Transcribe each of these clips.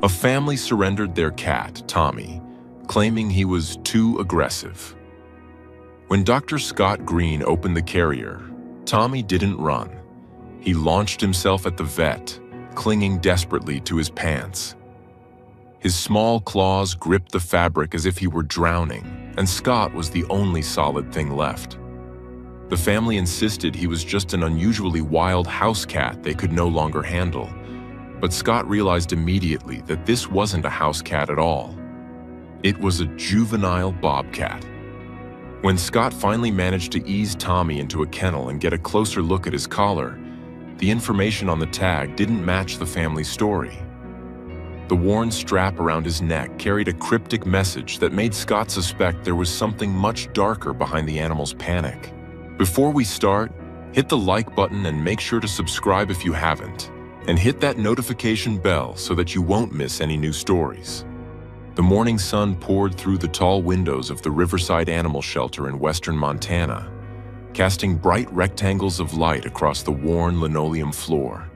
A family surrendered their cat, Tommy, claiming he was too aggressive. When Dr. Scott Green opened the carrier, Tommy didn't run. He launched himself at the vet, clinging desperately to his pants. His small claws gripped the fabric as if he were drowning, and Scott was the only solid thing left. The family insisted he was just an unusually wild house cat they could no longer handle, but Scott realized immediately that this wasn't a house cat at all. It was a juvenile bobcat. When Scott finally managed to ease Tommy into a kennel and get a closer look at his collar, the information on the tag didn't match the family's story. The worn strap around his neck carried a cryptic message that made Scott suspect there was something much darker behind the animal's panic. Before we start, hit the like button and make sure to subscribe if you haven't, and hit that notification bell so that you won't miss any new stories. The morning sun poured through the tall windows of the Riverside Animal Shelter in western Montana, casting bright rectangles of light across the worn linoleum floor.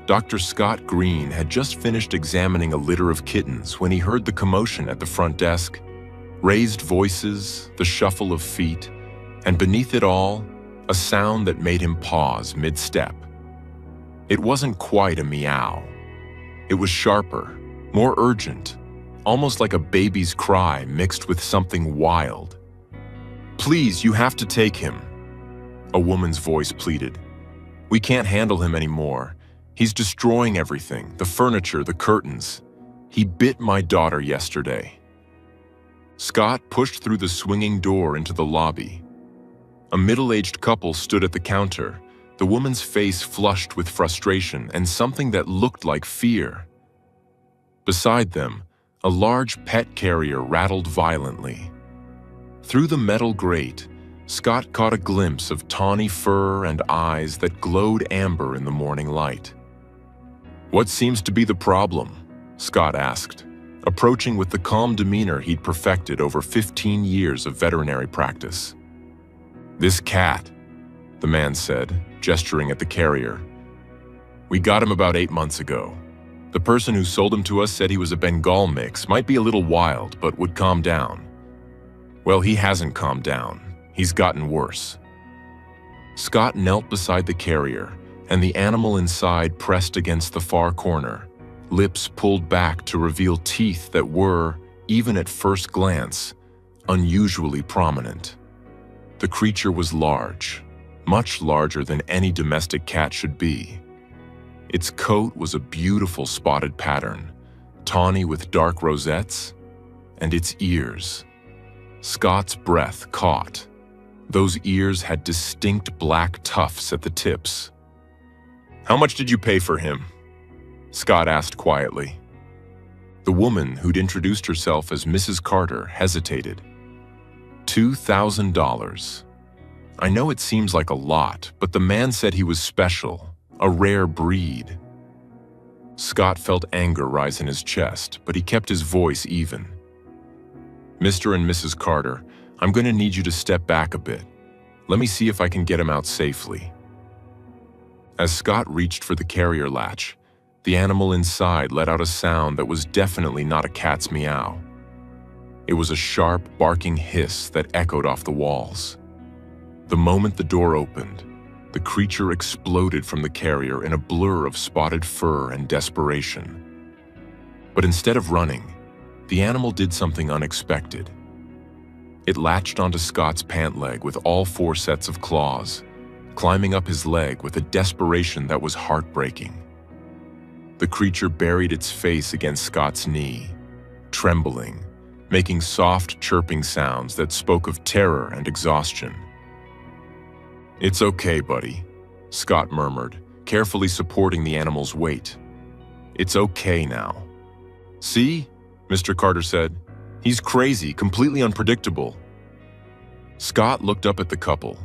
Dr. Scott Green had just finished examining a litter of kittens when he heard the commotion at the front desk, raised voices, the shuffle of feet, and beneath it all, a sound that made him pause mid-step. It wasn't quite a meow. It was sharper, more urgent, almost like a baby's cry mixed with something wild. "Please, you have to take him," a woman's voice pleaded. "We can't handle him anymore. He's destroying everything, the furniture, the curtains. He bit my daughter yesterday." Scott pushed through the swinging door into the lobby. A middle-aged couple stood at the counter, the woman's face flushed with frustration and something that looked like fear. Beside them, a large pet carrier rattled violently. Through the metal grate, Scott caught a glimpse of tawny fur and eyes that glowed amber in the morning light. "What seems to be the problem?" Scott asked, approaching with the calm demeanor he'd perfected over 15 years of veterinary practice. "This cat," the man said, gesturing at the carrier. "We got him about 8 months ago. The person who sold him to us said he was a Bengal mix, might be a little wild, but would calm down. Well, he hasn't calmed down. He's gotten worse." Scott knelt beside the carrier, and the animal inside pressed against the far corner, lips pulled back to reveal teeth that were, even at first glance, unusually prominent. The creature was large, much larger than any domestic cat should be. Its coat was a beautiful spotted pattern, tawny with dark rosettes, and its ears. Scott's breath caught. Those ears had distinct black tufts at the tips. "How much did you pay for him?" Scott asked quietly. The woman, who'd introduced herself as Mrs. Carter, hesitated. $2,000. "I know it seems like a lot, but the man said he was special, a rare breed." Scott felt anger rise in his chest, but he kept his voice even. "Mr. and Mrs. Carter, I'm going to need you to step back a bit. Let me see if I can get him out safely." As Scott reached for the carrier latch, the animal inside let out a sound that was definitely not a cat's meow. It was a sharp, barking hiss that echoed off the walls. The moment the door opened, the creature exploded from the carrier in a blur of spotted fur and desperation. But instead of running, the animal did something unexpected. It latched onto Scott's pant leg with all 4 sets of claws, climbing up his leg with a desperation that was heartbreaking. The creature buried its face against Scott's knee, trembling, making soft, chirping sounds that spoke of terror and exhaustion. "It's okay, buddy," Scott murmured, carefully supporting the animal's weight. "It's okay now." "See?" Mr. Carter said. "He's crazy, completely unpredictable." Scott looked up at the couple,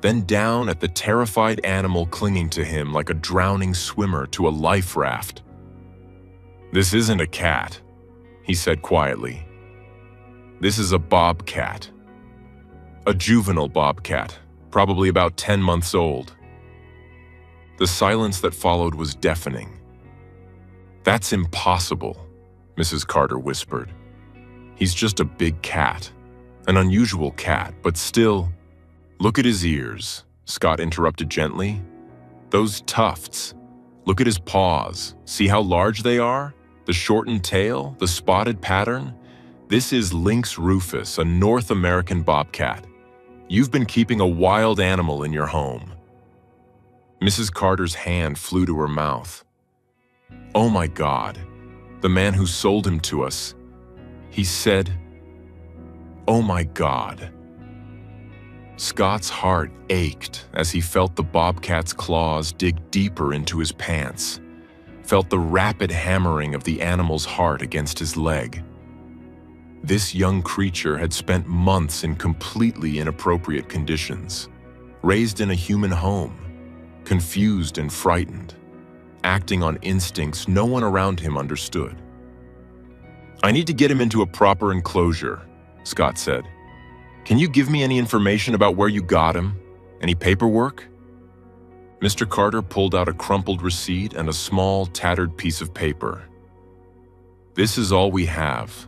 then down at the terrified animal clinging to him like a drowning swimmer to a life raft. "This isn't a cat," he said quietly. "This is a bobcat. A juvenile bobcat, probably about 10 months old." The silence that followed was deafening. "That's impossible," Mrs. Carter whispered. "He's just a big cat, an unusual cat, but still—" "Look at his ears," Scott interrupted gently. "Those tufts. Look at his paws. See how large they are? The shortened tail, the spotted pattern. This is Lynx rufus, a North American bobcat. You've been keeping a wild animal in your home." Mrs. Carter's hand flew to her mouth. "Oh my God, the man who sold him to us. He said, oh my God." Scott's heart ached as he felt the bobcat's claws dig deeper into his pants, felt the rapid hammering of the animal's heart against his leg. This young creature had spent months in completely inappropriate conditions, raised in a human home, confused and frightened, acting on instincts no one around him understood. "I need to get him into a proper enclosure," Scott said. "Can you give me any information about where you got him? Any paperwork?" Mr. Carter pulled out a crumpled receipt and a small, tattered piece of paper. "This is all we have.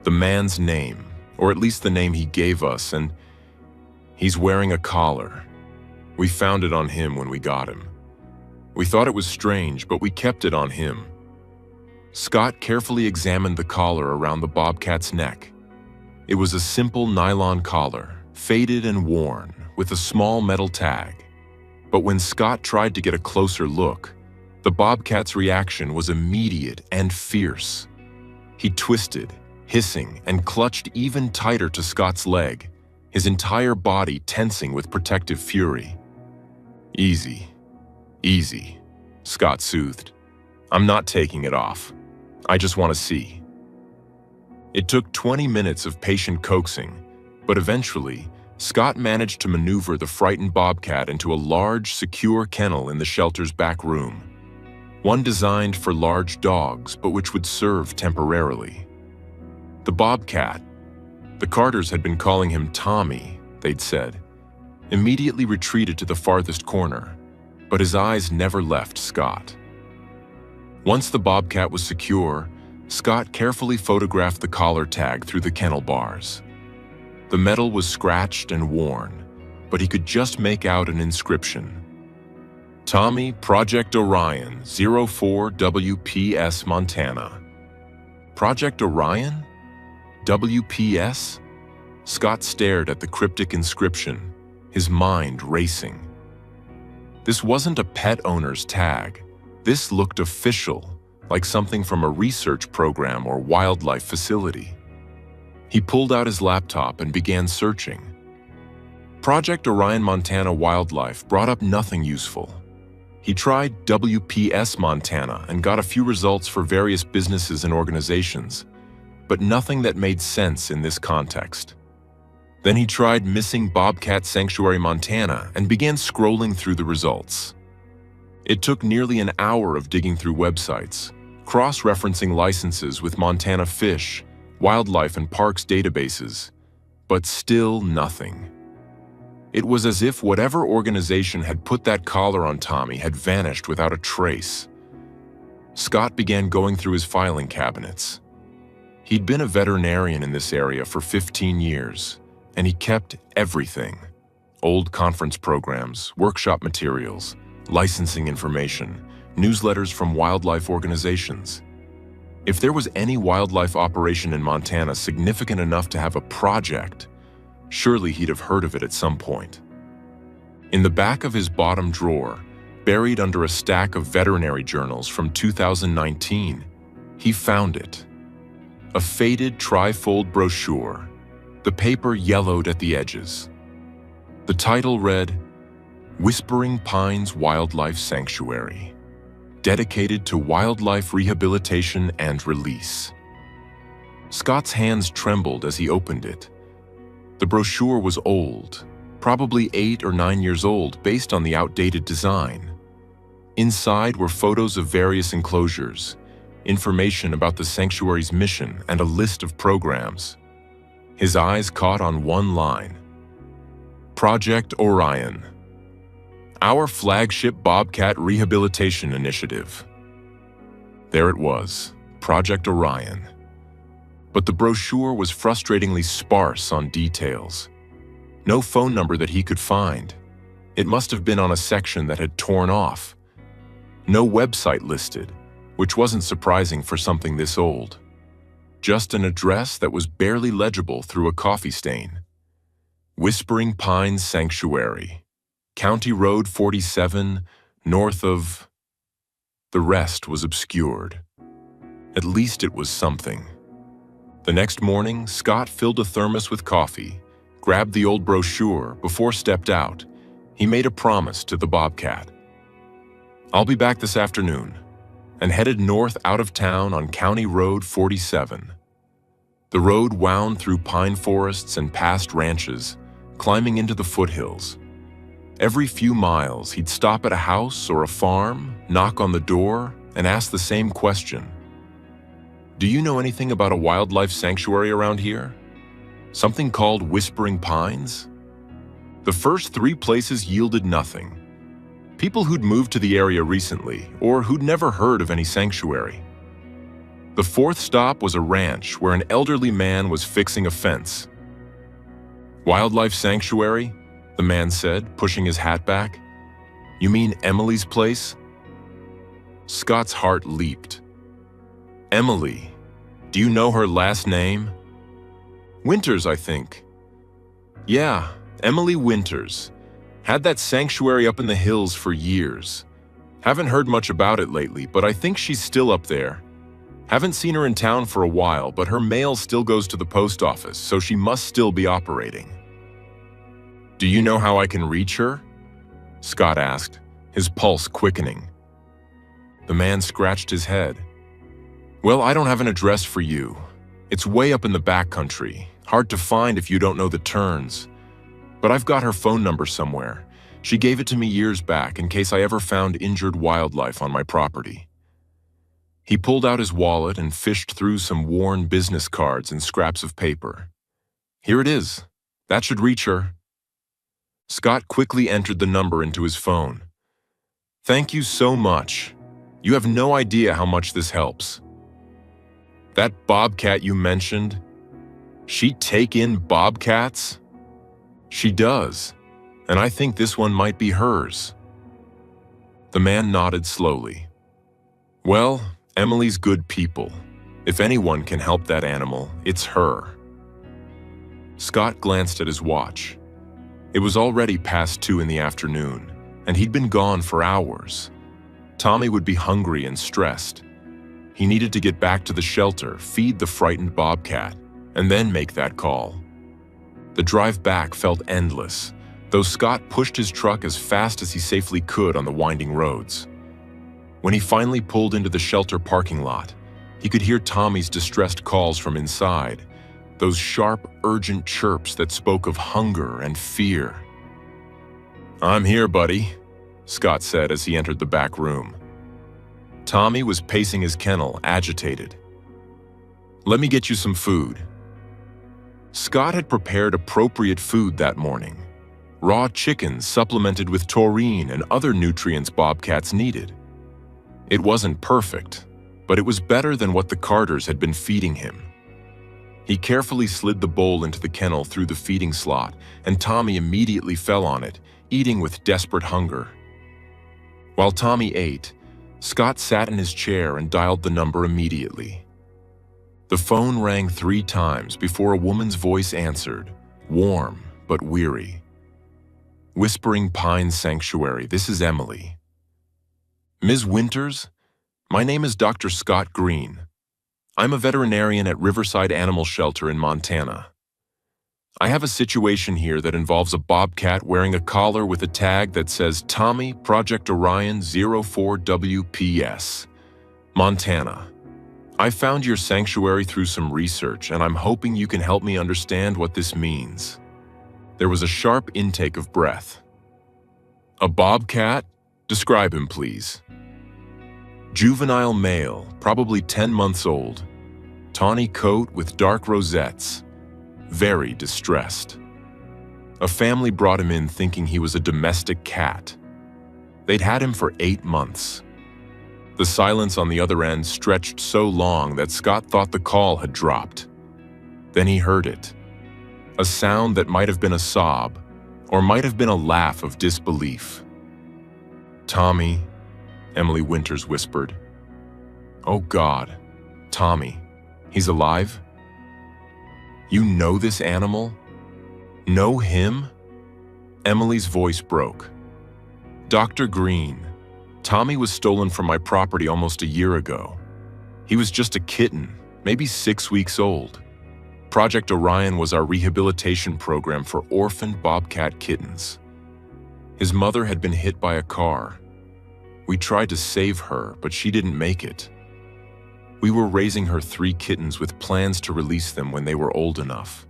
The man's name, or at least the name he gave us, and he's wearing a collar. We found it on him when we got him. We thought it was strange, but we kept it on him." Scott carefully examined the collar around the bobcat's neck. It was a simple nylon collar, faded and worn, with a small metal tag. But when Scott tried to get a closer look, the bobcat's reaction was immediate and fierce. He twisted, hissing, and clutched even tighter to Scott's leg, his entire body tensing with protective fury. "Easy, easy," Scott soothed. "I'm not taking it off. I just want to see." It took 20 minutes of patient coaxing, but eventually, Scott managed to maneuver the frightened bobcat into a large, secure kennel in the shelter's back room. One designed for large dogs, but which would serve temporarily. The bobcat, the Carters had been calling him Tommy, they'd said, immediately retreated to the farthest corner, but his eyes never left Scott. Once the bobcat was secure, Scott carefully photographed the collar tag through the kennel bars. The metal was scratched and worn, but he could just make out an inscription. "Tommy, Project Orion, 04WPS, Montana." Project Orion? WPS? Scott stared at the cryptic inscription, his mind racing. This wasn't a pet owner's tag. This looked official, like something from a research program or wildlife facility. He pulled out his laptop and began searching. Project Orion Montana Wildlife brought up nothing useful. He tried WPS Montana and got a few results for various businesses and organizations, but nothing that made sense in this context. Then he tried Missing Bobcat Sanctuary Montana and began scrolling through the results. It took nearly an hour of digging through websites, cross-referencing licenses with Montana Fish, Wildlife and Parks databases, but still nothing. It was as if whatever organization had put that collar on Tommy had vanished without a trace. Scott began going through his filing cabinets. He'd been a veterinarian in this area for 15 years, and he kept everything: old conference programs, workshop materials, licensing information, newsletters from wildlife organizations. If there was any wildlife operation in Montana significant enough to have a project, surely he'd have heard of it at some point. In the back of his bottom drawer, buried under a stack of veterinary journals from 2019, he found it. A faded trifold brochure, the paper yellowed at the edges. The title read, "Whispering Pines Wildlife Sanctuary, dedicated to wildlife rehabilitation and release." Scott's hands trembled as he opened it. The brochure was old, probably 8 or 9 years old based on the outdated design. Inside were photos of various enclosures, information about the sanctuary's mission, and a list of programs. His eyes caught on one line: Project Orion, our flagship Bobcat Rehabilitation Initiative. There it was, Project Orion. But the brochure was frustratingly sparse on details. No phone number that he could find. It must have been on a section that had torn off. No website listed, which wasn't surprising for something this old. Just an address that was barely legible through a coffee stain. Whispering Pines Sanctuary, County Road 47, north of... The rest was obscured. At least it was something. The next morning, Scott filled a thermos with coffee, grabbed the old brochure before stepped out. He made a promise to the Bobcat. "I'll be back this afternoon," and headed north out of town on County Road 47. The road wound through pine forests and past ranches, climbing into the foothills. Every few miles, he'd stop at a house or a farm, knock on the door, and ask the same question. "Do you know anything about a wildlife sanctuary around here? Something called Whispering Pines?" The first 3 places yielded nothing. People who'd moved to the area recently, or who'd never heard of any sanctuary. The 4th stop was a ranch where an elderly man was fixing a fence. "Wildlife sanctuary?" the man said, pushing his hat back. "You mean Emily's place?" Scott's heart leaped. "Emily? Do you know her last name?" "Winters, I think." "Yeah, Emily Winters. Had that sanctuary up in the hills for years. Haven't heard much about it lately, but I think she's still up there. Haven't seen her in town for a while, but her mail still goes to the post office, so she must still be operating." "Do you know how I can reach her?" Scott asked, his pulse quickening. The man scratched his head. "Well, I don't have an address for you. It's way up in the backcountry, hard to find if you don't know the turns. But I've got her phone number somewhere. She gave it to me years back in case I ever found injured wildlife on my property." He pulled out his wallet and fished through some worn business cards and scraps of paper. "Here it is. That should reach her." Scott quickly entered the number into his phone. "Thank you so much. You have no idea how much this helps." "That Bobcat you mentioned, she take in bobcats?" "She does, and I think this one might be hers." The man nodded slowly. "Well, Emily's good people. If anyone can help that animal, it's her." Scott glanced at his watch. It was already past 2 in the afternoon, and he'd been gone for hours. Tommy would be hungry and stressed. He needed to get back to the shelter, feed the frightened bobcat, and then make that call. The drive back felt endless, though Scott pushed his truck as fast as he safely could on the winding roads. When he finally pulled into the shelter parking lot, he could hear Tommy's distressed calls from inside, those sharp, urgent chirps that spoke of hunger and fear. "I'm here, buddy," Scott said as he entered the back room. Tommy was pacing his kennel, agitated. "Let me get you some food." Scott had prepared appropriate food that morning. Raw chicken supplemented with taurine and other nutrients bobcats needed. It wasn't perfect, but it was better than what the Carters had been feeding him. He carefully slid the bowl into the kennel through the feeding slot, and Tommy immediately fell on it, eating with desperate hunger. While Tommy ate, Scott sat in his chair and dialed the number immediately. The phone rang 3 times before a woman's voice answered, warm but weary. "Whispering Pines Sanctuary, this is Emily." "Ms. Winters, my name is Dr. Scott Green. I'm a veterinarian at Riverside Animal Shelter in Montana. I have a situation here that involves a bobcat wearing a collar with a tag that says Tommy Project Orion 04WPS, Montana. I found your sanctuary through some research, and I'm hoping you can help me understand what this means." There was a sharp intake of breath. "A bobcat? Describe him, please." "Juvenile male, probably 10 months old. Tawny coat with dark rosettes. Very distressed. A family brought him in thinking he was a domestic cat. They'd had him for 8 months. The silence on the other end stretched so long that Scott thought the call had dropped. Then he heard it. A sound that might have been a sob, or might have been a laugh of disbelief. "Tommy," Emily Winters whispered. "Oh God, Tommy, he's alive? You know this animal? Know him?" Emily's voice broke. "Dr. Green, Tommy was stolen from my property almost a year ago. He was just a kitten, maybe 6 weeks old. Project Orion was our rehabilitation program for orphaned bobcat kittens. His mother had been hit by a car. We tried to save her, but she didn't make it. We were raising her 3 kittens with plans to release them when they were old enough.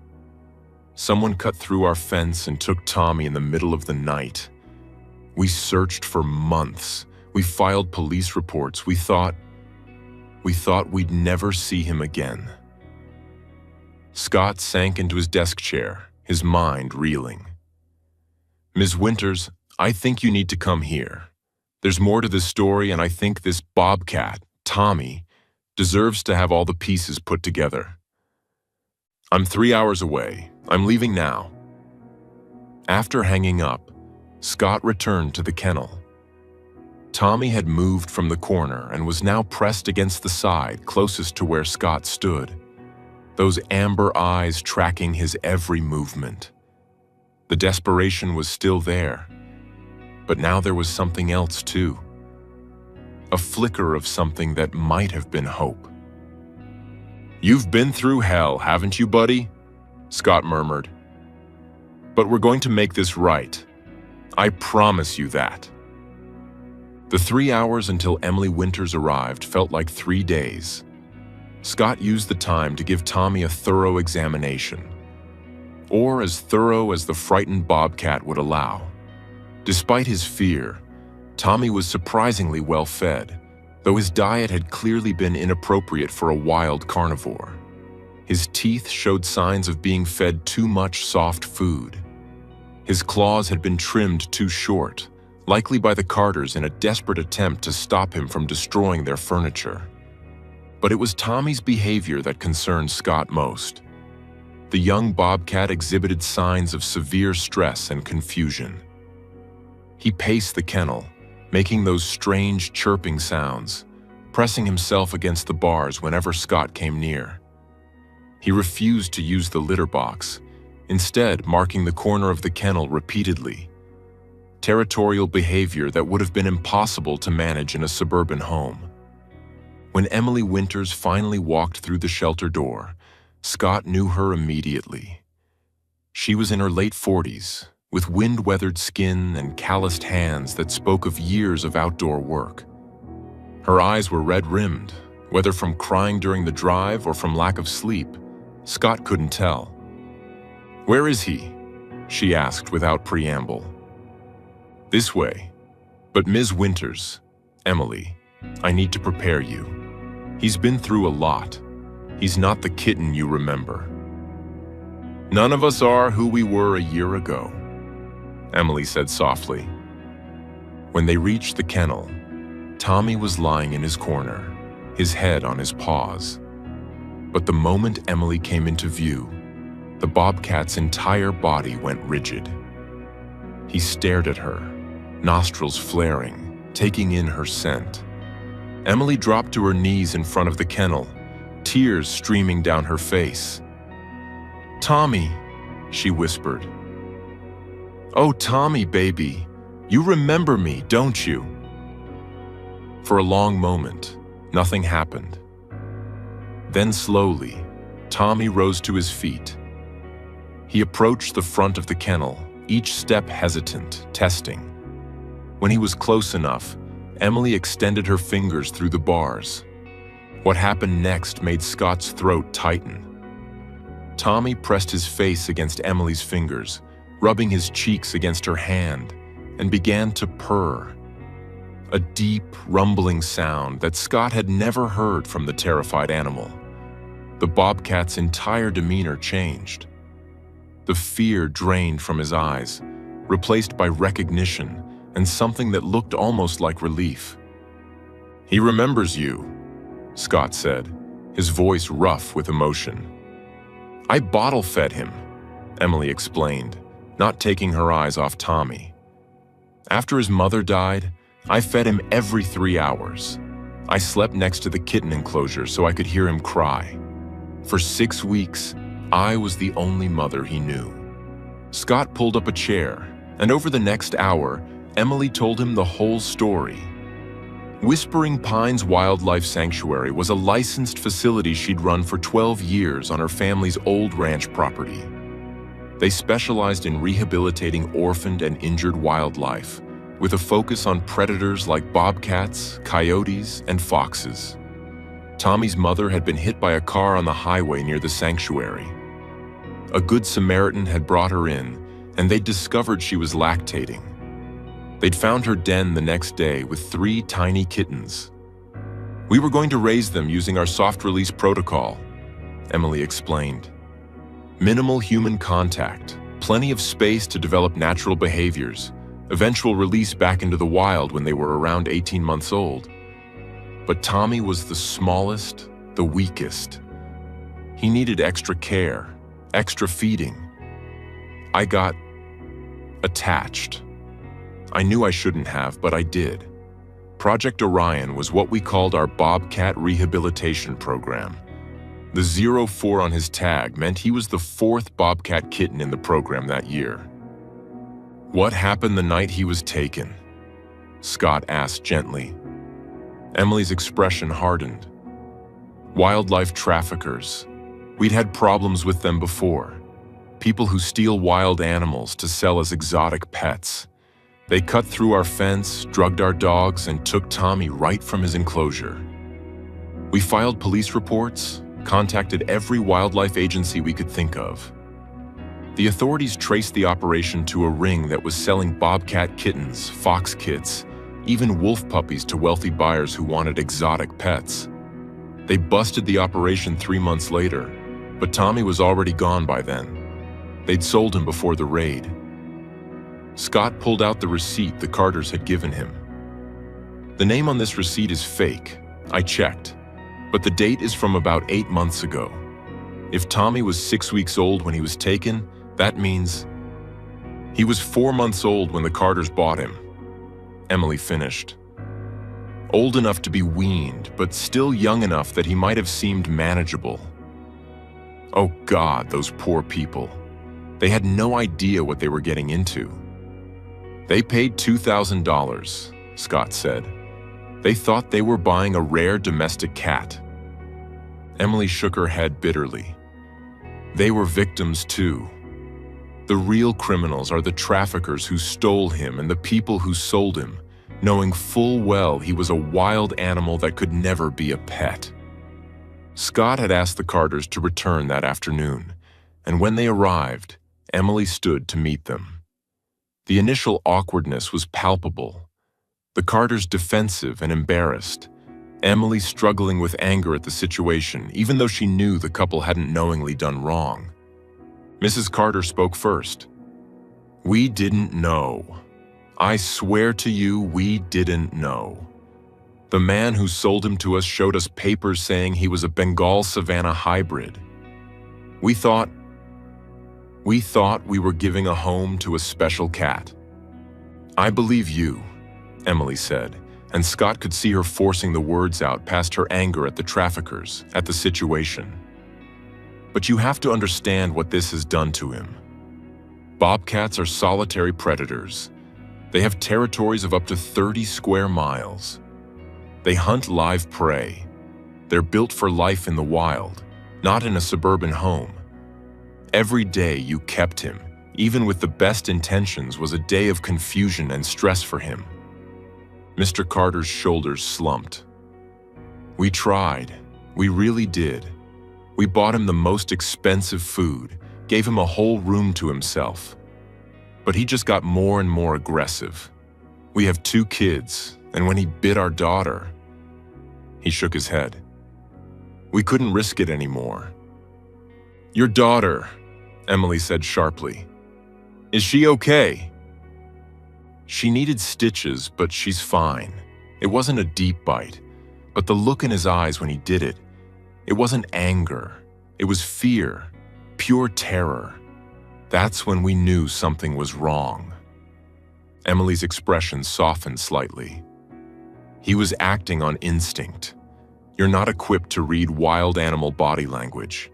Someone cut through our fence and took Tommy in the middle of the night. We searched for months. We filed police reports. We thought we'd never see him again." Scott sank into his desk chair, his mind reeling. "Ms. Winters, I think you need to come here. There's more to this story, and I think this bobcat, Tommy, deserves to have all the pieces put together. I'm 3 hours away. I'm leaving now." After hanging up, Scott returned to the kennel. Tommy had moved from the corner and was now pressed against the side closest to where Scott stood, those amber eyes tracking his every movement. The desperation was still there, but now there was something else too. A flicker of something that might have been hope. "You've been through hell, haven't you, buddy?" Scott murmured. "But we're going to make this right. I promise you that." The 3 hours until Emily Winters arrived felt like 3 days. Scott used the time to give Tommy a thorough examination, or as thorough as the frightened bobcat would allow. Despite his fear, Tommy was surprisingly well fed, though his diet had clearly been inappropriate for a wild carnivore. His teeth showed signs of being fed too much soft food. His claws had been trimmed too short, likely by the carters in a desperate attempt to stop him from destroying their furniture. But it was Tommy's behavior that concerned Scott most. The young bobcat exhibited signs of severe stress and confusion. He paced the kennel, making those strange chirping sounds, pressing himself against the bars whenever Scott came near. He refused to use the litter box, instead marking the corner of the kennel repeatedly. Territorial behavior that would have been impossible to manage in a suburban home. When Emily Winters finally walked through the shelter door, Scott knew her immediately. She was in her late 40s, with wind-weathered skin and calloused hands that spoke of years of outdoor work. Her eyes were red-rimmed, whether from crying during the drive or from lack of sleep. Scott couldn't tell. "Where is he?" she asked without preamble. "This way. But Ms. Winters, Emily, I need to prepare you. He's been through a lot. He's not the kitten you remember. None of us are who we were a year ago," Emily said softly. When they reached the kennel, Tommy was lying in his corner, his head on his paws. But the moment Emily came into view, the bobcat's entire body went rigid. He stared at her, nostrils flaring, taking in her scent. Emily dropped to her knees in front of the kennel, tears streaming down her face. "Tommy," she whispered. "Oh, Tommy, baby, you remember me, don't you?" For a long moment, nothing happened. Then slowly, Tommy rose to his feet. He approached the front of the kennel, each step hesitant, testing. When he was close enough, Emily extended her fingers through the bars. What happened next made Scott's throat tighten. Tommy pressed his face against Emily's fingers, rubbing his cheeks against her hand, and began to purr. A deep, rumbling sound that Scott had never heard from the terrified animal. The bobcat's entire demeanor changed. The fear drained from his eyes, replaced by recognition and something that looked almost like relief. "He remembers you," Scott said, his voice rough with emotion. "I bottle-fed him," Emily explained, not taking her eyes off Tommy. "After his mother died, I fed him every 3 hours. I slept next to the kitten enclosure so I could hear him cry. For 6 weeks, I was the only mother he knew." Scott pulled up a chair, and over the next hour, Emily told him the whole story. Whispering Pines Wildlife Sanctuary was a licensed facility she'd run for 12 years on her family's old ranch property. They specialized in rehabilitating orphaned and injured wildlife, with a focus on predators like bobcats, coyotes, and foxes. Tommy's mother had been hit by a car on the highway near the sanctuary. A Good Samaritan had brought her in, and they'd discovered she was lactating. They'd found her den the next day with 3 tiny kittens. "We were going to raise them using our soft-release protocol," Emily explained. "Minimal human contact, plenty of space to develop natural behaviors, eventual release back into the wild when they were around 18 months old. But Tommy was the smallest, the weakest. He needed extra care, extra feeding. I got attached. I knew I shouldn't have, but I did. Project Orion was what we called our Bobcat Rehabilitation Program. The 04 on his tag meant he was the 4th Bobcat kitten in the program that year." "What happened the night he was taken?" Scott asked gently. Emily's expression hardened. "Wildlife traffickers. We'd had problems with them before. People who steal wild animals to sell as exotic pets. They cut through our fence, drugged our dogs, and took Tommy right from his enclosure. We filed police reports, contacted every wildlife agency we could think of. The authorities traced the operation to a ring that was selling bobcat kittens, fox kits, even wolf puppies to wealthy buyers who wanted exotic pets. They busted the operation 3 months later, but Tommy was already gone by then. They'd sold him before the raid." Scott pulled out the receipt the Carters had given him. "The name on this receipt is fake. I checked. But the date is from about 8 months ago. If Tommy was 6 weeks old when he was taken, that means he was 4 months old when the Carters bought him," Emily finished. "Old enough to be weaned, but still young enough that he might have seemed manageable. Oh God, those poor people. They had no idea what they were getting into." "They paid $2,000, Scott said. "They thought they were buying a rare domestic cat." Emily shook her head bitterly. "They were victims too. The real criminals are the traffickers who stole him and the people who sold him, knowing full well he was a wild animal that could never be a pet." Scott had asked the Carters to return that afternoon, and when they arrived, Emily stood to meet them. The initial awkwardness was palpable. The Carters defensive and embarrassed. Emily struggling with anger at the situation, even though she knew the couple hadn't knowingly done wrong. Mrs. Carter spoke first. "We didn't know. I swear to you, we didn't know. The man who sold him to us showed us papers saying he was a Bengal Savannah hybrid. We thought we were giving a home to a special cat." "I believe you," Emily said, and Scott could see her forcing the words out past her anger at the traffickers, at the situation. "But you have to understand what this has done to him. Bobcats are solitary predators. They have territories of up to 30 square miles. They hunt live prey. They're built for life in the wild, not in a suburban home. Every day you kept him, even with the best intentions, was a day of confusion and stress for him." Mr. Carter's shoulders slumped. "We tried. We really did. We bought him the most expensive food, gave him a whole room to himself. But he just got more and more aggressive. We have 2 kids, and when he bit our daughter..." He shook his head. "We couldn't risk it anymore." "Your daughter," Emily said sharply. "Is she okay?" "She needed stitches, but she's fine. It wasn't a deep bite. But the look in his eyes when he did it, it wasn't anger, it was fear, pure terror. That's when we knew something was wrong. Emily's expression softened slightly. He was acting on instinct. You're not equipped to read wild animal body language.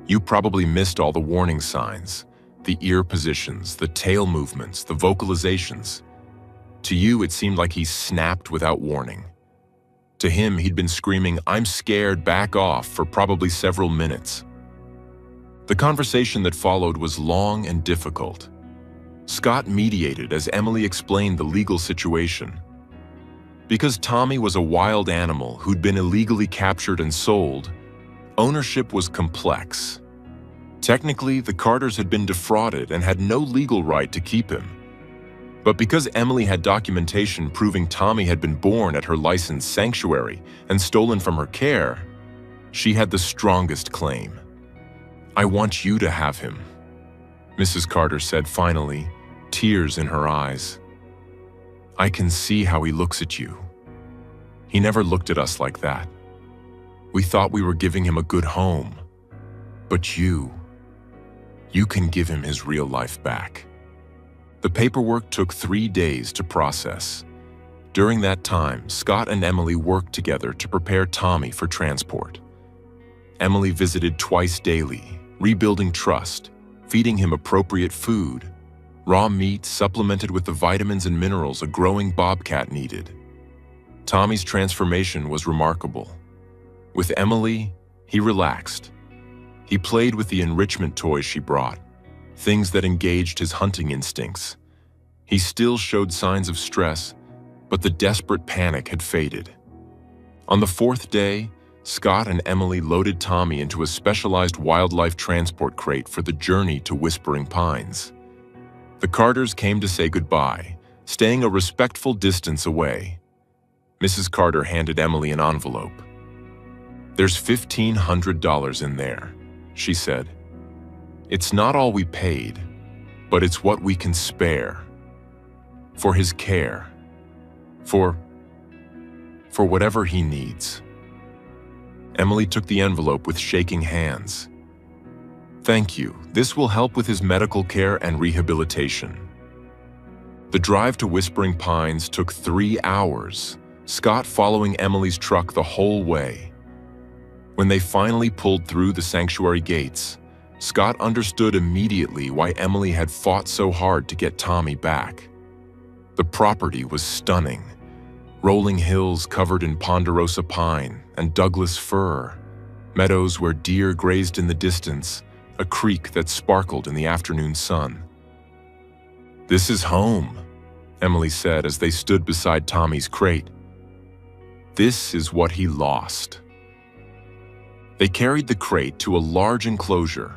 You probably missed all the warning signs, the ear positions, the tail movements, the vocalizations. To you, it seemed like he snapped without warning. To him, he'd been screaming, "I'm scared, back off," for probably several minutes. The conversation that followed was long and difficult. Scott mediated as Emily explained the legal situation. Because Tommy was a wild animal who'd been illegally captured and sold, ownership was complex. Technically, the Carters had been defrauded and had no legal right to keep him. But because Emily had documentation proving Tommy had been born at her licensed sanctuary and stolen from her care, she had the strongest claim. "I want you to have him," Mrs. Carter said finally, tears in her eyes. "I can see how he looks at you. He never looked at us like that. We thought we were giving him a good home. But you can give him his real life back." The paperwork took 3 days to process. During that time, Scott and Emily worked together to prepare Tommy for transport. Emily visited twice daily, rebuilding trust, feeding him appropriate food, raw meat supplemented with the vitamins and minerals a growing bobcat needed. Tommy's transformation was remarkable. With Emily, he relaxed. He played with the enrichment toys she brought, things that engaged his hunting instincts. He still showed signs of stress, but the desperate panic had faded. On the 4th day, Scott and Emily loaded Tommy into a specialized wildlife transport crate for the journey to Whispering Pines. The Carters came to say goodbye, staying a respectful distance away. Mrs. Carter handed Emily an envelope. "There's $1,500 in there," she said. "It's not all we paid, but it's what we can spare. For his care. For whatever he needs." Emily took the envelope with shaking hands. "Thank you. This will help with his medical care and rehabilitation." The drive to Whispering Pines took 3 hours, Scott following Emily's truck the whole way. When they finally pulled through the sanctuary gates, Scott understood immediately why Emily had fought so hard to get Tommy back. The property was stunning. Rolling hills covered in ponderosa pine and Douglas fir, meadows where deer grazed in the distance, a creek that sparkled in the afternoon sun. "This is home," Emily said as they stood beside Tommy's crate. "This is what he lost." They carried the crate to a large enclosure,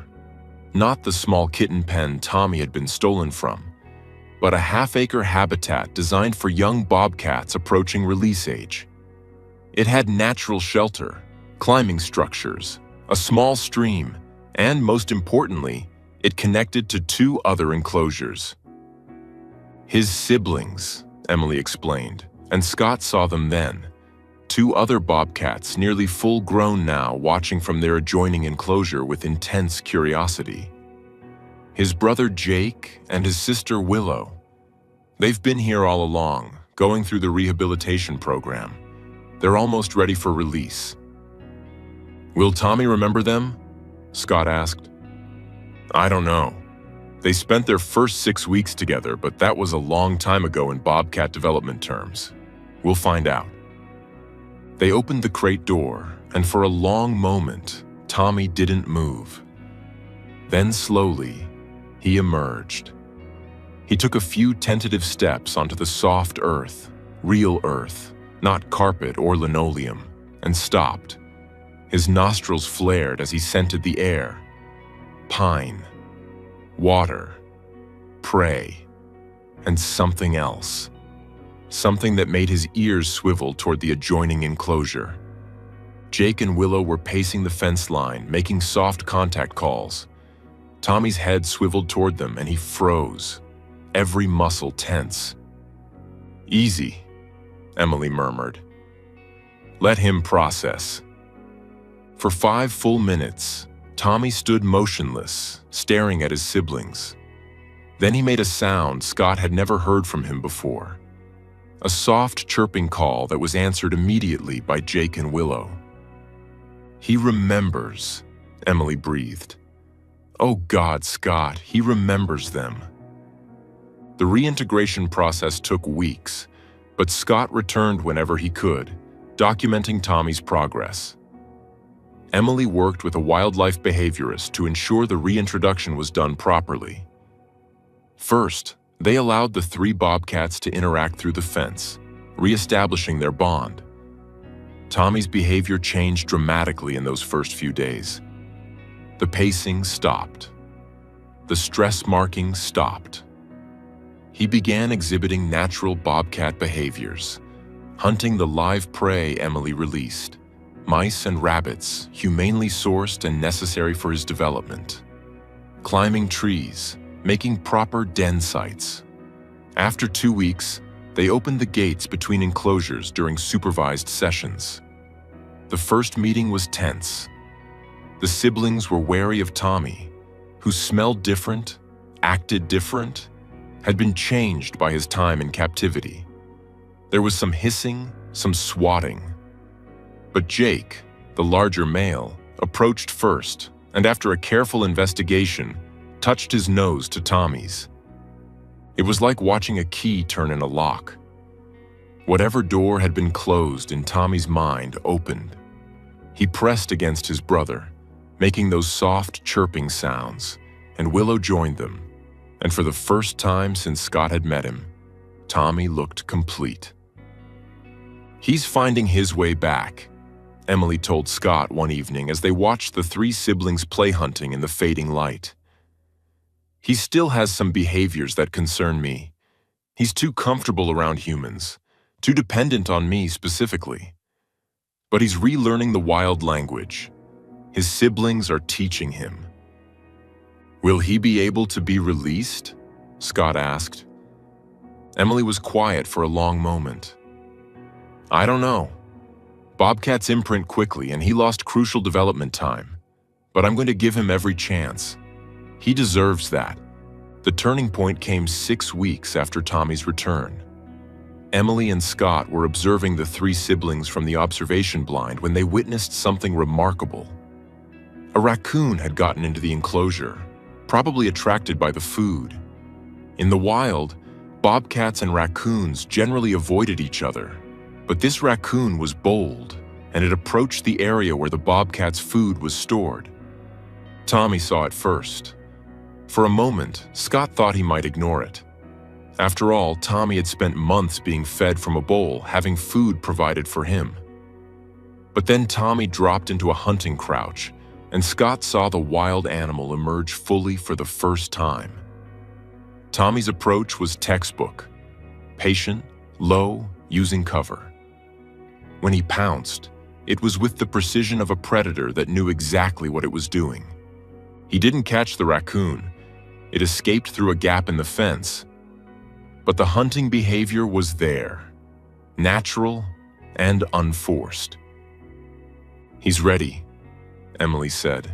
not the small kitten pen Tommy had been stolen from, but a half-acre habitat designed for young bobcats approaching release age. It had natural shelter, climbing structures, a small stream, and most importantly, it connected to 2 other enclosures. "His siblings," Emily explained, and Scott saw them then. 2 other bobcats, nearly full-grown now, watching from their adjoining enclosure with intense curiosity. His brother Jake and his sister Willow. They've been here all along, going through the rehabilitation program. They're almost ready for release. "Will Tommy remember them?" Scott asked. "I don't know. They spent their first 6 weeks together, but that was a long time ago in bobcat development terms. We'll find out." They opened the crate door, and for a long moment, Tommy didn't move. Then slowly, he emerged. He took a few tentative steps onto the soft earth, real earth, not carpet or linoleum, and stopped. His nostrils flared as he scented the air. Pine, water, prey, and something else. Something that made his ears swivel toward the adjoining enclosure. Jake and Willow were pacing the fence line, making soft contact calls. Tommy's head swiveled toward them and he froze, every muscle tense. "Easy," Emily murmured. Let him process. For 5 full minutes, Tommy stood motionless, staring at his siblings. Then he made a sound Scott had never heard from him before. A soft chirping call that was answered immediately by Jake and Willow. "He remembers," Emily breathed. "Oh God, Scott, he remembers them." The reintegration process took weeks, but Scott returned whenever he could, documenting Tommy's progress. Emily worked with a wildlife behaviorist to ensure the reintroduction was done properly. First, they allowed the 3 bobcats to interact through the fence, reestablishing their bond. Tommy's behavior changed dramatically in those first few days. The pacing stopped. The stress marking stopped. He began exhibiting natural bobcat behaviors, hunting the live prey Emily released, mice and rabbits humanely sourced and necessary for his development, climbing trees, making proper den sites. After 2 weeks, they opened the gates between enclosures during supervised sessions. The first meeting was tense. The siblings were wary of Tommy, who smelled different, acted different, had been changed by his time in captivity. There was some hissing, some swatting. But Jake, the larger male, approached first, and after a careful investigation, touched his nose to Tommy's. It was like watching a key turn in a lock. Whatever door had been closed in Tommy's mind opened. He pressed against his brother, making those soft chirping sounds, and Willow joined them. And for the first time since Scott had met him, Tommy looked complete. "He's finding his way back," Emily told Scott one evening as they watched the 3 siblings play hunting in the fading light. "He still has some behaviors that concern me. He's too comfortable around humans, too dependent on me specifically. But he's relearning the wild language. His siblings are teaching him." "Will he be able to be released?" Scott asked. Emily was quiet for a long moment. "I don't know. Bobcats imprint quickly and he lost crucial development time. But I'm going to give him every chance. He deserves that." The turning point came 6 weeks after Tommy's return. Emily and Scott were observing the 3 siblings from the observation blind when they witnessed something remarkable. A raccoon had gotten into the enclosure, probably attracted by the food. In the wild, bobcats and raccoons generally avoided each other, but this raccoon was bold, and it approached the area where the bobcat's food was stored. Tommy saw it first. For a moment, Scott thought he might ignore it. After all, Tommy had spent months being fed from a bowl, having food provided for him. But then Tommy dropped into a hunting crouch, and Scott saw the wild animal emerge fully for the first time. Tommy's approach was textbook: patient, low, using cover. When he pounced, it was with the precision of a predator that knew exactly what it was doing. He didn't catch the raccoon. It escaped through a gap in the fence. But the hunting behavior was there, natural and unforced. "He's ready," Emily said,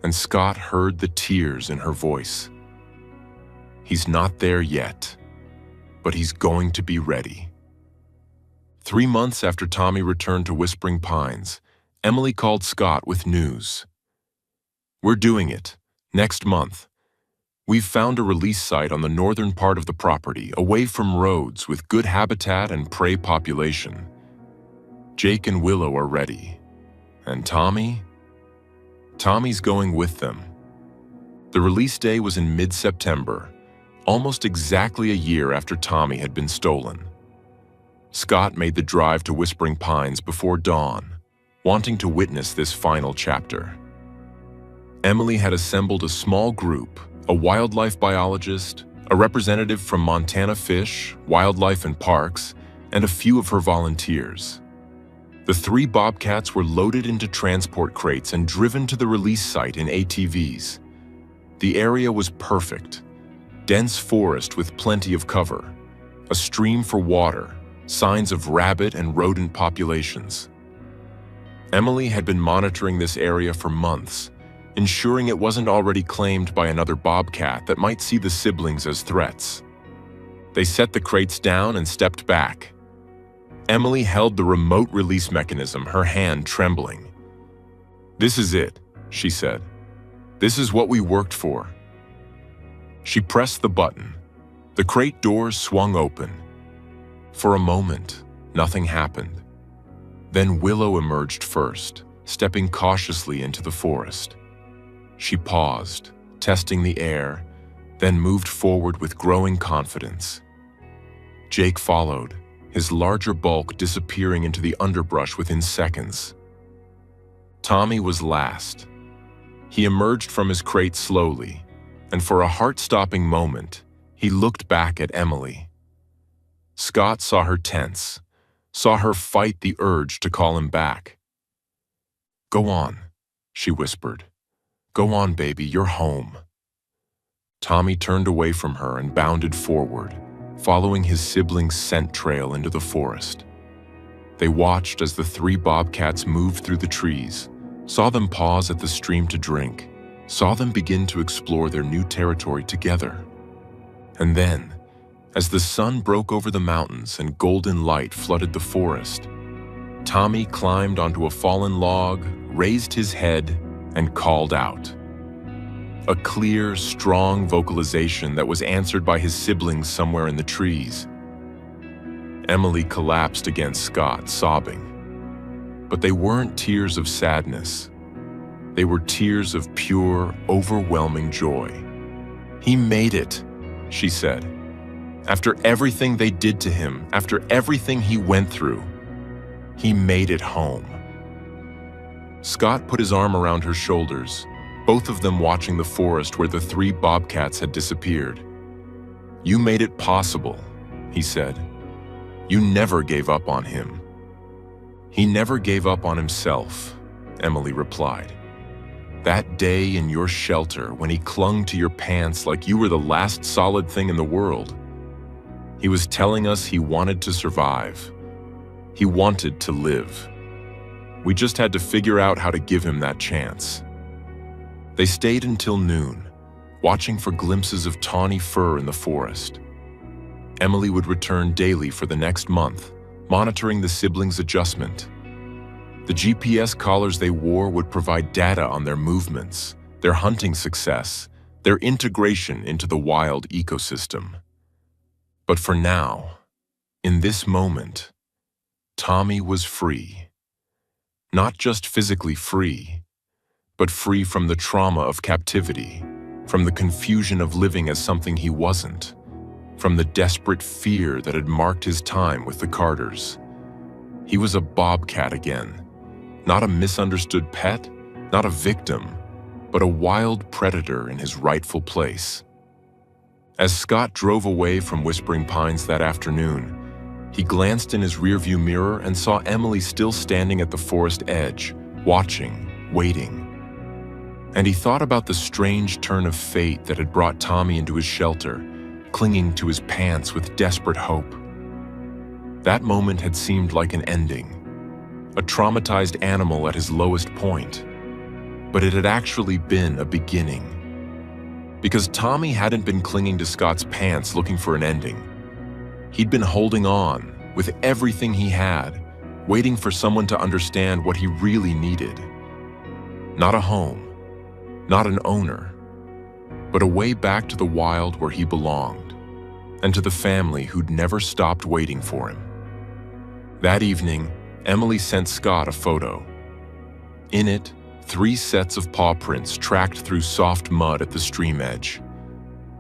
and Scott heard the tears in her voice. "He's not there yet, but he's going to be ready." 3 months after Tommy returned to Whispering Pines, Emily called Scott with news. "We're doing it, next month. We've found a release site on the northern part of the property, away from roads with good habitat and prey population. Jake and Willow are ready. And Tommy? Tommy's going with them." The release day was in mid-September, almost exactly a year after Tommy had been stolen. Scott made the drive to Whispering Pines before dawn, wanting to witness this final chapter. Emily had assembled a small group, a wildlife biologist, a representative from Montana Fish, Wildlife and Parks, and a few of her volunteers. The 3 bobcats were loaded into transport crates and driven to the release site in ATVs. The area was perfect: dense forest with plenty of cover, a stream for water, signs of rabbit and rodent populations. Emily had been monitoring this area for months, ensuring it wasn't already claimed by another bobcat that might see the siblings as threats. They set the crates down and stepped back. Emily held the remote release mechanism, her hand trembling. "This is it," she said. "This is what we worked for." She pressed the button. The crate doors swung open. For a moment, nothing happened. Then Willow emerged first, stepping cautiously into the forest. She paused, testing the air, then moved forward with growing confidence. Jake followed, his larger bulk disappearing into the underbrush within seconds. Tommy was last. He emerged from his crate slowly, and for a heart-stopping moment, he looked back at Emily. Scott saw her tense, saw her fight the urge to call him back. "Go on," she whispered. "Go on, baby, you're home." Tommy turned away from her and bounded forward, following his siblings' scent trail into the forest. They watched as the three bobcats moved through the trees, saw them pause at the stream to drink, saw them begin to explore their new territory together. And then, as the sun broke over the mountains and golden light flooded the forest, Tommy climbed onto a fallen log, raised his head, and called out. A clear, strong vocalization that was answered by his siblings somewhere in the trees. Emily collapsed against Scott, sobbing. But they weren't tears of sadness. They were tears of pure, overwhelming joy. "He made it," she said. "After everything they did to him, after everything he went through, he made it home." Scott put his arm around her shoulders, both of them watching the forest where the three bobcats had disappeared. "You made it possible," he said. "You never gave up on him." "He never gave up on himself," Emily replied. "That day in your shelter when he clung to your pants like you were the last solid thing in the world. He was telling us he wanted to survive. He wanted to live. We just had to figure out how to give him that chance." They stayed until noon, watching for glimpses of tawny fur in the forest. Emily would return daily for the next month, monitoring the siblings' adjustment. The GPS collars they wore would provide data on their movements, their hunting success, their integration into the wild ecosystem. But for now, in this moment, Tommy was free. Not just physically free, but free from the trauma of captivity, from the confusion of living as something he wasn't, from the desperate fear that had marked his time with the Carters. He was a bobcat again, not a misunderstood pet, not a victim, but a wild predator in his rightful place. As Scott drove away from Whispering Pines that afternoon, he glanced in his rearview mirror and saw Emily still standing at the forest edge, watching, waiting. And he thought about the strange turn of fate that had brought Tommy into his shelter, clinging to his pants with desperate hope. That moment had seemed like an ending, a traumatized animal at his lowest point. But it had actually been a beginning. Because Tommy hadn't been clinging to Scott's pants looking for an ending. He'd been holding on with everything he had, waiting for someone to understand what he really needed. Not a home, not an owner, but a way back to the wild where he belonged, and to the family who'd never stopped waiting for him. That evening, Emily sent Scott a photo. In it, 3 sets of paw prints tracked through soft mud at the stream edge.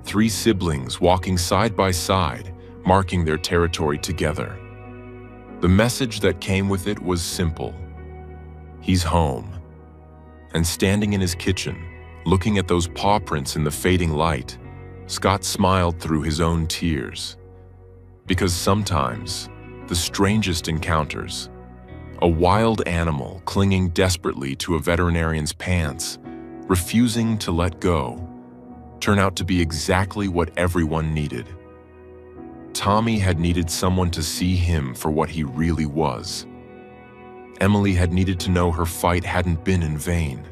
3 siblings walking side by side, marking their territory together. The message that came with it was simple. He's home. And standing in his kitchen, looking at those paw prints in the fading light, Scott smiled through his own tears. Because sometimes, the strangest encounters, a wild animal clinging desperately to a veterinarian's pants, refusing to let go, turn out to be exactly what everyone needed. Tommy had needed someone to see him for what he really was. Emily had needed to know her fight hadn't been in vain.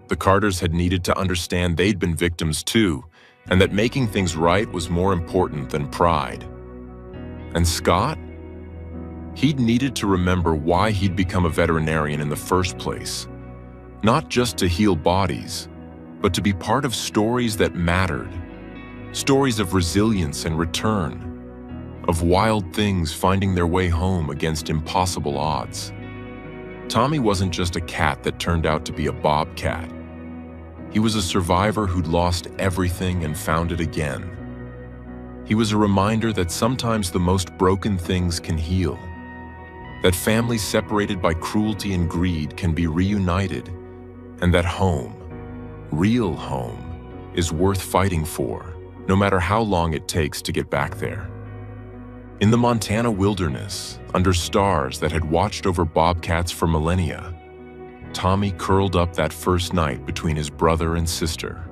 The Carters had needed to understand they'd been victims too, and that making things right was more important than pride. And Scott? He'd needed to remember why he'd become a veterinarian in the first place. Not just to heal bodies, but to be part of stories that mattered. Stories of resilience and return, of wild things finding their way home against impossible odds. Tommy wasn't just a cat that turned out to be a bobcat. He was a survivor who'd lost everything and found it again. He was a reminder that sometimes the most broken things can heal, that families separated by cruelty and greed can be reunited, and that home, real home, is worth fighting for, no matter how long it takes to get back there. In the Montana wilderness, under stars that had watched over bobcats for millennia, Tommy curled up that first night between his brother and sister,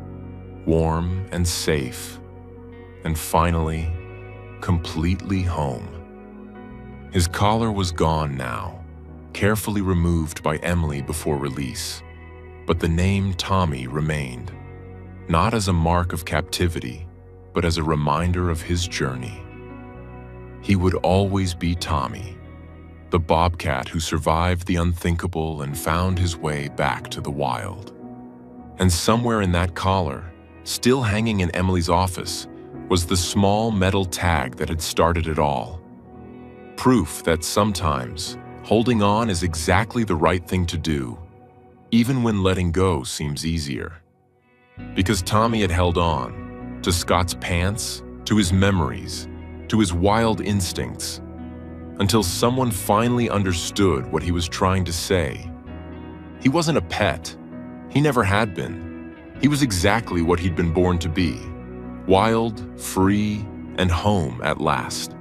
warm and safe, and finally, completely home. His collar was gone now, carefully removed by Emily before release, but the name Tommy remained, not as a mark of captivity, but as a reminder of his journey. He would always be Tommy, the bobcat who survived the unthinkable and found his way back to the wild. And somewhere in that collar, still hanging in Emily's office, was the small metal tag that had started it all. Proof that sometimes holding on is exactly the right thing to do, even when letting go seems easier. Because Tommy had held on to Scott's pants, to his memories, to his wild instincts, until someone finally understood what he was trying to say. He wasn't a pet. He never had been. He was exactly what he'd been born to be: wild, free, and home at last.